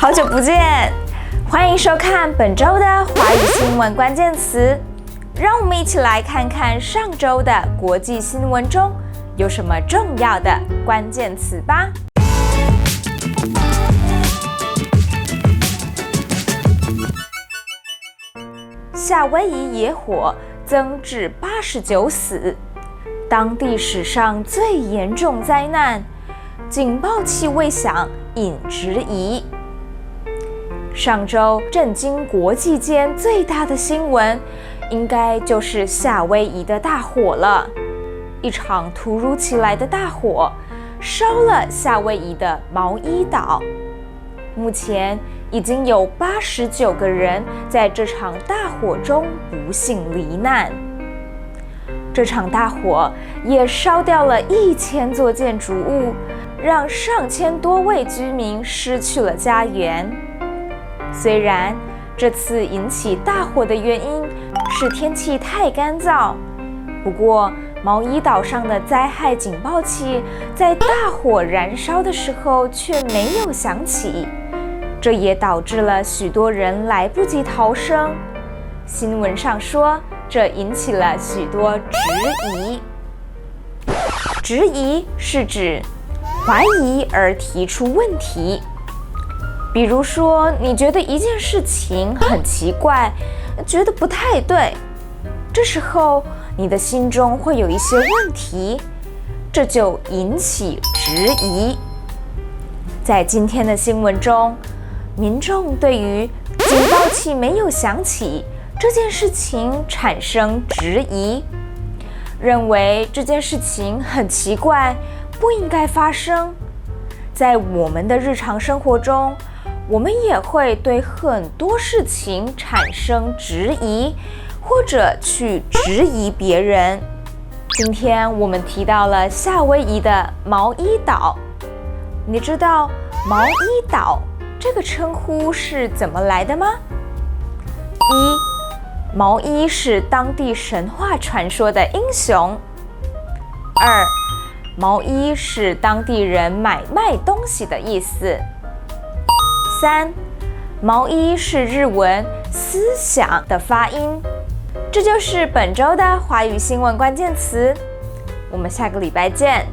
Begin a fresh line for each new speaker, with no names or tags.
好久不见，欢迎收看本周的华语新闻关键词。让我们一起来看看上周的国际新闻中有什么重要的关键词吧。夏威夷野火增至89死，当地史上最严重灾难，警报器未响引质疑。上周震惊国际间最大的新闻，应该就是夏威夷的大火了。一场突如其来的大火，烧了夏威夷的毛伊岛。目前已经有89个人在这场大火中不幸罹难。这场大火也烧掉了1000座建筑物，让上千多位居民失去了家园。虽然这次引起大火的原因是天气太干燥，不过毛伊岛上的灾害警报器在大火燃烧的时候却没有响起，这也导致了许多人来不及逃生。新闻上说，这引起了许多质疑。质疑是指怀疑而提出问题。比如说，你觉得一件事情很奇怪，觉得不太对，这时候你的心中会有一些问题，这就引起质疑。在今天的新闻中，民众对于警报器没有响起这件事情产生质疑，认为这件事情很奇怪，不应该发生。在我们的日常生活中，我们也会对很多事情产生质疑，或者去质疑别人。今天我们提到了夏威夷的毛伊岛，你知道毛伊岛这个称呼是怎么来的吗？一，毛伊是当地神话传说的英雄。二，毛伊是当地人买卖东西的意思。三，毛伊是日文思想的发音。这就是本周的华语新闻关键词，我们下个礼拜见。